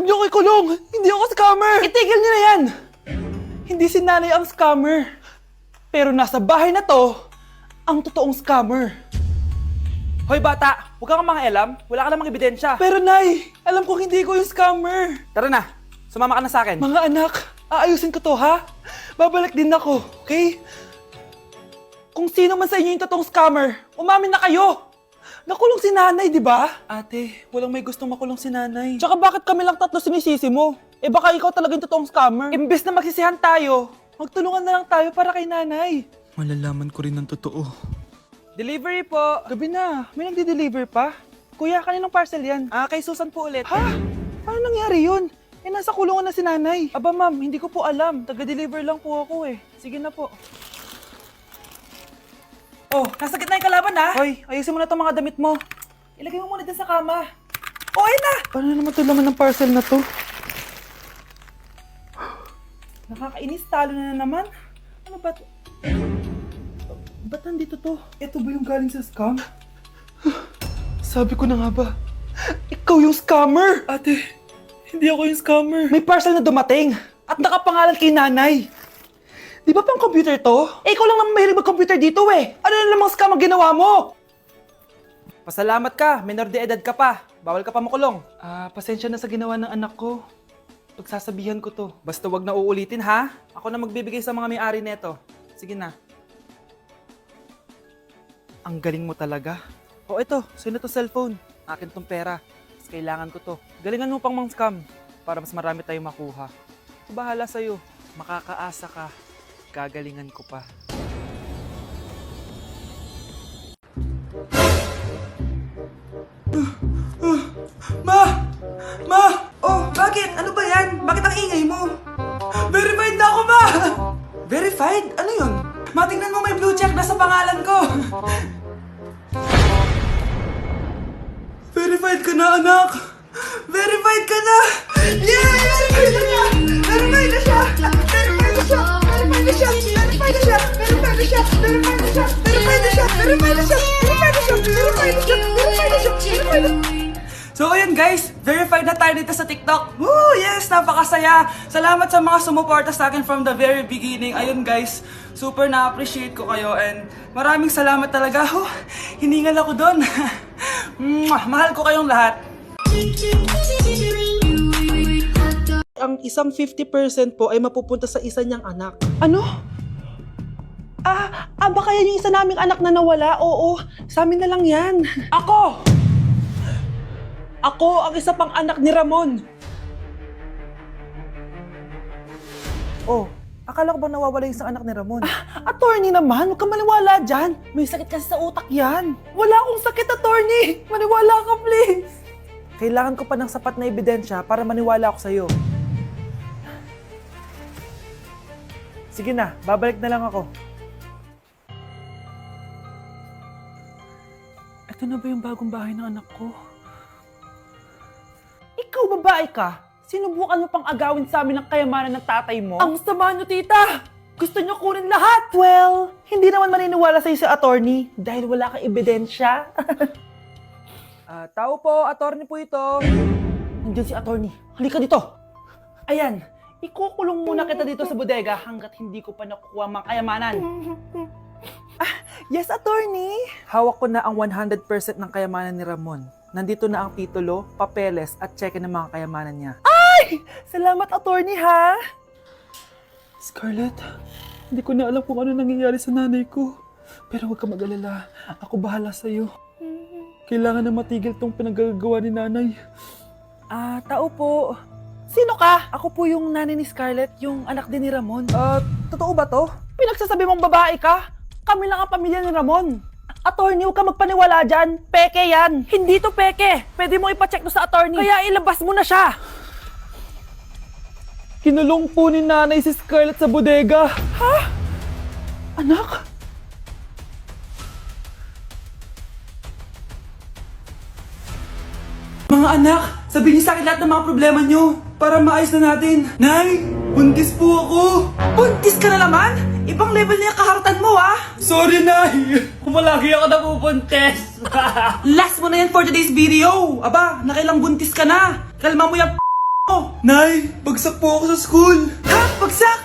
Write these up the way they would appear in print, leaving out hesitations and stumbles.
Huwag niyo ko ikulong! Hindi ako scammer! Itigil niyo na yan! Hindi si nanay ang scammer. Pero nasa bahay na to, ang totoong scammer. Hoy bata, huwag kang mangialam. Wala ka namang ebidensya. Pero nay, alam kong hindi ko yung scammer. Tara na, sumama ka na sa akin. Mga anak, aayusin ko to ha? Babalik din ako, okay? Kung sino man sa inyo yung totoong scammer, umamin na kayo! Nakulong si nanay, di ba? Ate, walang may gustong makulong si nanay. Tsaka bakit kami lang tatlo sinisisi mo? Eh baka ikaw talaga yung totoong scammer. Imbes na magsisihan tayo, magtulungan na lang tayo para kay nanay. Malalaman ko rin ang totoo. Delivery po. Gabi na, may nagde-deliver pa. Kuya, kaninong parcel yan? Kay Susan po ulit. Ha? Paano nangyari yun? Eh, nasa kulungan na si nanay. Aba ma'am, hindi ko po alam. Taga-deliver lang po ako eh. Sige na po. Oh, nasa gitna yung kalaban ha? Hoy, ayusin mo na itong mga damit mo. Ilagay mo muna dyan sa kama. Oh, ayun na! Paano naman ito laman ng parcel na to? Nakakainis, talo na naman. Ano ba ito? Ba't nandito to? Ito ba yung galing sa scam? Sabi ko na nga ba, ikaw yung scammer! Ate, hindi ako yung scammer. May parcel na dumating at nakapangalan kay nanay. Di ba pang computer to? Eh, ikaw lang naman mahilig mag-computer dito eh. Ano na namang scam ang ginawa mo? Pasalamat ka, minor de edad ka pa. Bawal ka pa makulong. Pasensya na sa ginawa ng anak ko. Pagsasabihan ko to. Basta wag na uulitin ha. Ako na magbibigay sa mga may-ari neto. Sige na. Ang galing mo talaga. O ito, sino to cellphone? Akin tong pera. Mas kailangan ko to. Galingan mo pang mang-scam para mas marami tayong makuha. So, bahala sa'yo. Makakaasa ka. Gagalingan ko pa. Ma! Ma! Oh, bakit? Ano ba yan? Bakit ang ingay mo? Verified na ako, ma! Verified? Ano yun? Ma, tingnan mo may blue check na sa pangalan ko. Verified ka na, anak! Verified ka na! Yeah! Verified na siya! Verified na siya! Verified na siya! Verified na siya! Verified na siya! Verified na siya! Verified na siya! Verified na siya! Verified na siya! Verified na siya! Verified na siya! Verified na siya! Verified na siya! So ayun guys, verified na tayo dito sa TikTok. Woo! Yes! Napakasaya! Salamat sa mga sumuporta sa akin from the very beginning. Ayun guys, super na-appreciate ko kayo and maraming salamat talaga. Oh, hiningal ako doon. Mahal ko kayong lahat. Ang isang 50% po ay mapupunta sa isa niyang anak. Ano? Baka yan yung isa naming anak na nawala? Oo, sa amin na lang yan. Ako! Ako ang isa pang anak ni Ramon. Oh, akala ko ba nawawala yung isang anak ni Ramon? Attorney naman, huwag ka maniwala dyan. May sakit kasi sa utak yan. Wala akong sakit, attorney. Maniwala ka, please. Kailangan ko pa ng sapat na ebidensya para maniwala ako sa'yo. Sige na, babalik na lang ako. Ito na ba yung bagong bahay ng anak ko? Ikaw, babae ka? Sinubukan mo pang agawin sa amin ang kayamanan ng tatay mo? Ang sama nyo, tita! Gusto nyo kunin lahat! Well, hindi naman maniniwala sa'yo si attorney dahil wala kang ebidensya. Tao po, attorney po ito. Nandiyan si attorney. Halika dito. Ayan, ikukulong muna kita dito sa bodega hanggat hindi ko pa nakukuha mga kayamanan. Yes, attorney. Hawak ko na ang 100% ng kayamanan ni Ramon. Nandito na ang titulo, papeles at cheque ng mga kayamanan niya. Ay! Salamat, attorney, ha? Scarlett, hindi ko na alam kung ano nangyayari sa nanay ko. Pero huwag ka mag-alala. Ako bahala sa'yo. Kailangan na matigil tong pinagagawa ni nanay. Tao po. Sino ka? Ako po yung nanay ni Scarlett, yung anak din ni Ramon. Totoo ba to? Pinagsasabi mong babae ka? Kami lang ang pamilya ni Ramon. Attorney, huwag ka magpaniwala dyan. Peke yan. Hindi to peke. Pwede mo ipacheck to sa attorney. Kaya ilabas mo na siya. Kinulong po ni nanay si Scarlett sa bodega. Ha? Anak? Mga anak, sabihin niyo sa akin lahat ng mga problema niyo para maayos na natin. Nay, buntis po ako. Buntis ka na naman? Ibang level na yung kaharatan mo, ah. Sorry, Nay. Kumalagi ako nabubuntis. Last mo na yan for today's video. Aba, nakailang buntis ka na. Kalma mo yung Nay, bagsak po ako sa school. Ha? Bagsak?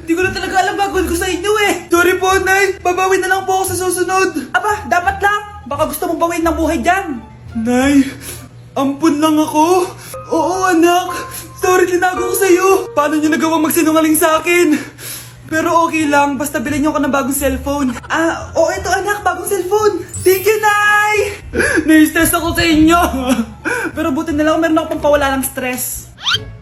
Hindi ko na talaga alam gagawin ko sa inyo eh. Sorry po, Nay. Babawin na lang po ako sa susunod. Aba, dapat lang. Baka gusto mong bawiin ng buhay dyan. Nay, ampun lang ako. Oo, anak. Sorry, tinago ko sa'yo. Paano niyo nagawang magsinungaling sa akin? Pero okay lang, basta bilhin niyo ako ng bagong cellphone. Oo, ito anak, bagong cellphone. Thank you, Nay! Nai-stress ako sa inyo. Pero buti na lang, meron ako pampawala ng stress.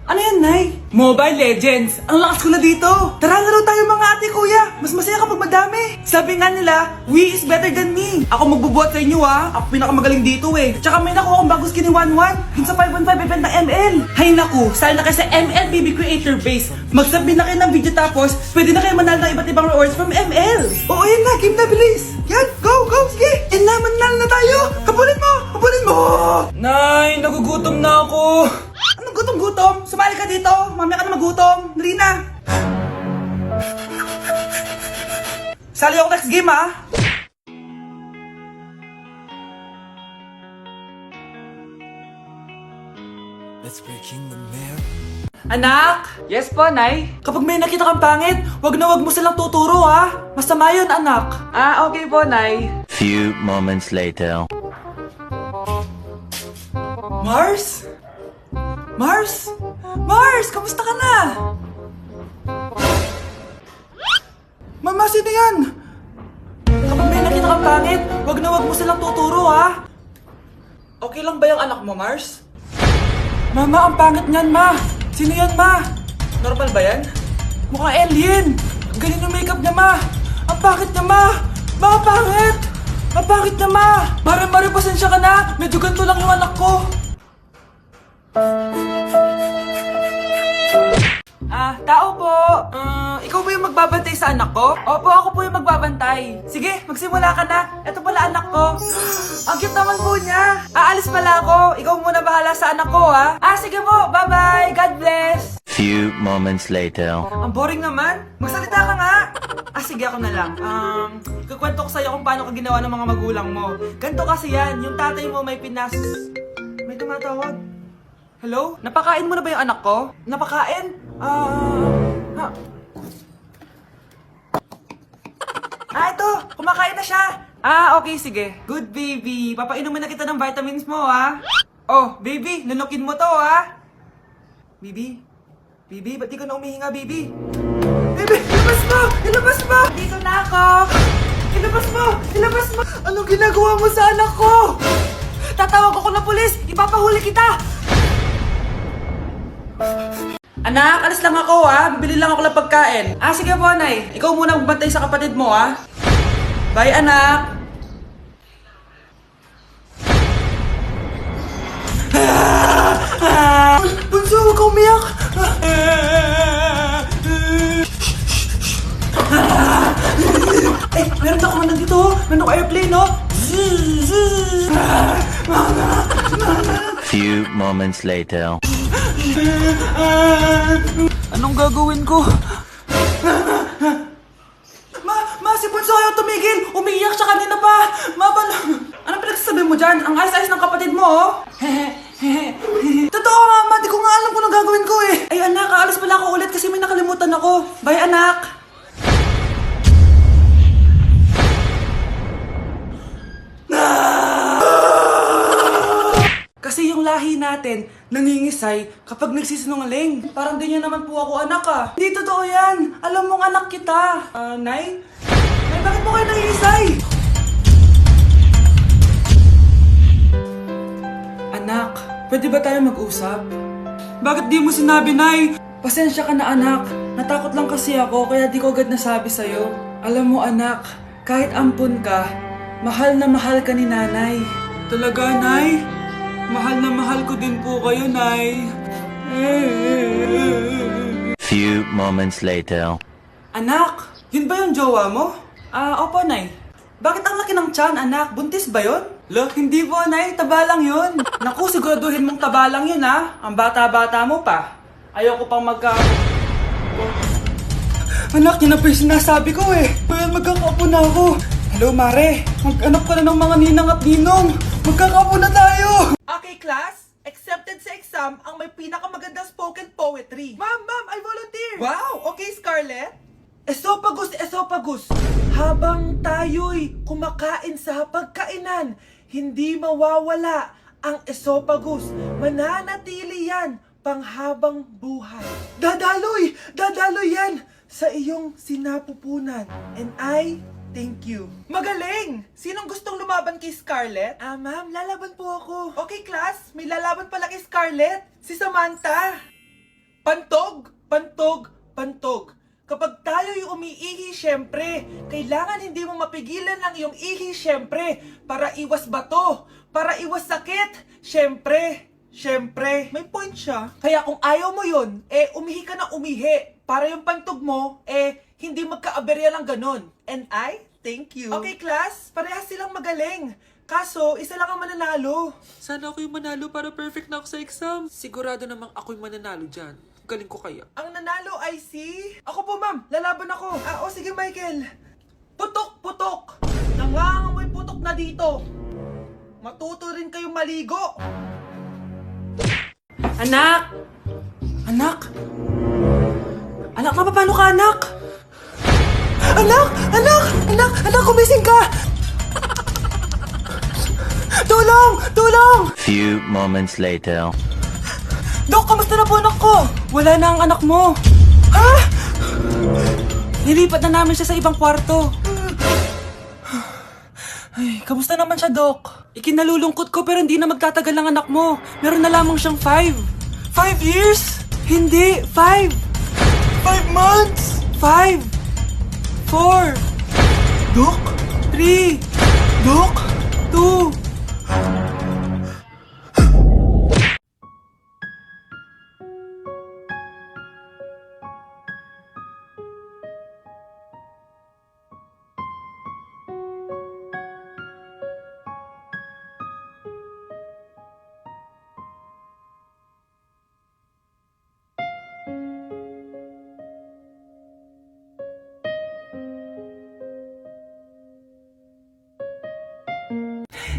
Ano yan, Nay? Mobile Legends. Ang lakas ko na dito. Tara, laro tayo mga ate, kuya. Mas masaya kapag madami. Sabi nga nila, we is better than me. Ako magbubuhat sa inyo, ha. Ako pinakamagaling dito, eh. Tsaka may nakuha akong bagong skin ni 1-1. Dun sa 515 event ng ML. Hay naku, sali na kayo sa ML BB Creator Base. Mag-submit na kayo ng video tapos, pwede na kayo manalo ng iba't ibang rewards from ML. Oo, yan na. Game na, bilis. Yan, go, go, sige. Yan na, manalo na tayo. Habulin mo, habulin mo. Nay, nagugutom na ako. Anong gutom-gutom? Sumali ka dito. Mamaya ka na magutom. Dali na. Sali ako next game, ha? Anak! Yes po, Nay? Kapag may nakita kang pangit, wag na wag mo silang tuturo, ha? Masama yun, anak. Okay po, Nay. Few moments later. Mars? Mars? Mars, kamusta ka na? Mama, sino yan? Kapag may nakita kang pangit, wag na wag mo silang tuturo, ha? Okay lang ba yung anak mo, Mars? Mama, ang pangit niyan, Ma. Sino yan, Ma? Normal ba yan? Mukhang alien. Ang galing yung makeup niya, Ma. Ang pangit niya, Ma. Ma, ang pangit. Ang pangit niya, Ma. Mare, pasensya ka na. Medyo ganito lang yung anak ko. Tao po. Ikaw ba yung magbabantay sa anak ko? Opo, ako po yung magbabantay. Sige, magsimula ka na. Ito pala anak ko. Ang cute naman po niya. Aalis pala ako. Ikaw muna bahala sa anak ko, ha? Sige po. Bye-bye. God bless. Few moments later. Ang boring naman. Magsalita ka nga. Sige, ako na lang. Kukwento ko sa'yo kung paano ka ginawa ng mga magulang mo. Ganto kasi yan. Yung tatay mo may May tumatawag. Hello? Napakain mo na ba yung anak ko? Napakain? Ito! Kumakain na siya! Okay, sige. Good, baby. Papainumin na kita ng vitamins mo, ha? Oh, baby, lunukin mo to, ha? Baby? Baby, ba't di ka na umihinga, baby? Baby, ilabas mo! Ilabas mo! Dito na ako! Ilabas mo! Ilabas mo! Anong ginagawa mo sa anak ko? Tatawag ako ng pulis! Ipapahuli kita! Anak, alis lang ako, ha? Bibili lang ako ng pagkain. Sige po, Nay. Ikaw muna magbantay sa kapatid mo, ha? Bye, anak! Bunso, huwag ka umiyak! Meron ako man dito, oh. Meron ako airplane, oh. Few moments later. Anong gagawin ko? Ma, si Bunso ayaw tumigil! Umiiyak siya kanina pa! Anong pinagsasabi mo dyan? Ang ayos-ayos ng kapatid mo, oh! Totoo, Mama! Di ko nga alam kung anong gagawin ko, eh! Ay, anak, aalis pala ako ulit kasi may nakalimutan ako. Bye, anak! Kasi yung lahi natin, nangingisay kapag nagsisinungaling. Parang di niya naman po ako anak, ah. Hindi totoo yan. Alam mong anak kita. Nay? Nay, bakit mo kayo nangingisay? Anak, pwede ba tayo mag-usap? Bakit di mo sinabi, Nay? Pasensya ka na, anak. Natakot lang kasi ako, kaya di ko agad nasabi sa'yo. Alam mo, anak, kahit ampun ka, mahal na mahal ka ni Nanay. Talaga, Nay? Mahal na mahal ko din po kayo, Nay. Few moments later. Anak, yun ba yung jowa mo? Opo, Nay. Bakit ang laki ng tiyan, anak? Buntis ba yun? Hindi po, Nay. Taba lang yun. Naku, siguraduhin mong taba lang yun, ha? Ang bata-bata mo pa. Ayoko pang Anak, yun na po yung sinasabi ko, eh. Well, magkakaapo na ako. Hello, Mare. Mag-anak ka na ng mga ninang at ninong. Magkakaapo na tayo. Okay, class. accepted sa exam ang may pinakamagandang spoken poetry. Ma'am, I volunteer! Wow! Okay, Scarlett? Esophagus! Habang tayo'y kumakain sa pagkainan, hindi mawawala ang esophagus. Mananatili yan panghabang buhay. Dadaloy yan sa iyong sinapupunan. And I thank you. Magaling! Sinong gustong lumaban kay Scarlett? Ma'am, lalaban po ako. Okay, class. May lalaban pala kay Scarlett. Si Samantha. Pantog. Kapag tayo'y umiihi, syempre, kailangan hindi mo mapigilan ang iyong ihi, syempre, para iwas bato, para iwas sakit, syempre, may point siya. Kaya kung ayaw mo yun, umihi ka na umihi, para yung pantog mo, hindi magkaaberya lang ganon. And I thank you. Okay, class, parehas silang magaling. Kaso, isa lang ang mananalo. Sana ako yung manalo para perfect na ako sa exam. Sigurado namang ako yung mananalo dyan. Galing ko kaya. Ang nanalo ay si... Ako po, ma'am. Lalaban ako. Sige, Michael. Putok. Nangangamoy putok na dito. Matuto rin kayong maligo. Anak! Anak, paano ka, anak? Anak, kumising ka! Tulong! Few moments later. Dok, kamusta na po anak ko? Wala na ang anak mo. Ha? Nilipat na namin siya sa ibang kwarto. Ay, kamusta naman siya, Dok? Ikinalulungkot ko pero hindi na magtatagal ang anak mo. Meron na lamang siyang 5. 5 years? Hindi, 5. 5 months? 5. 4. Dok? 3. Dok? 2.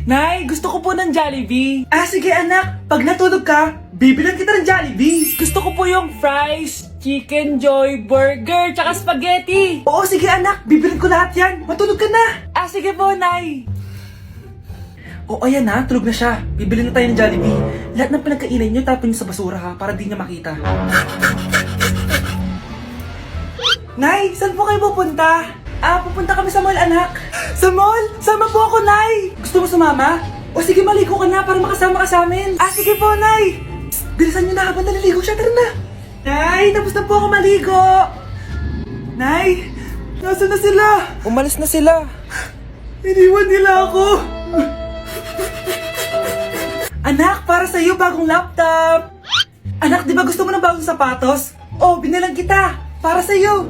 Nay, gusto ko po ng Jollibee. Sige anak, pag natulog ka, bibilan kita ng Jollibee. Gusto ko po yung fries, chicken joy, burger, tsaka spaghetti. Oo, sige anak, bibilan ko lahat yan. Matulog ka na. Sige po, Nay. Ayan na, tulog na siya. Bibili na tayo ng Jollibee. Lahat ng pinagkainan niyo, tapon niyo sa basura ha, para di niya makita. Nay, saan po kayo pupunta? Pupunta kami sa mall, anak. Sa mall? Sama po ako, Nay. Gusto mo sumama? Sige, maligo ka na para makasama ka sa amin. Sige po, Nay. Psst, bilisan niyo na habang naliligo siya. Tara na. Nay, tapos na po ako maligo. Nay, nasaan na sila? Umalis na sila. Iniwan nila ako. Anak, para sa'yo bagong laptop. Anak, di ba gusto mo ng bagong sapatos? Binilang kita. Para sa'yo.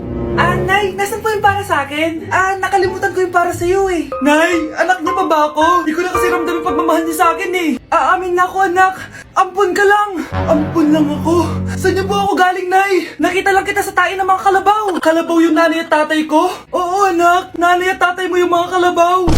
Nay, nasan po yung para sa akin? Nakalimutan ko yung para sa'yo eh. Nay, anak niya pa ba ako? Di ko na kasi ramdam yung pagmamahal niya sa akin eh. Aamin na ako, anak. Ampun ka lang. Ampun lang ako. Saan niyo po ako galing, Nay? Nakita lang kita sa tain ng mga kalabaw. Kalabaw yung nanay at tatay ko? Oo, anak. Nanay at tatay mo yung mga kalabaw.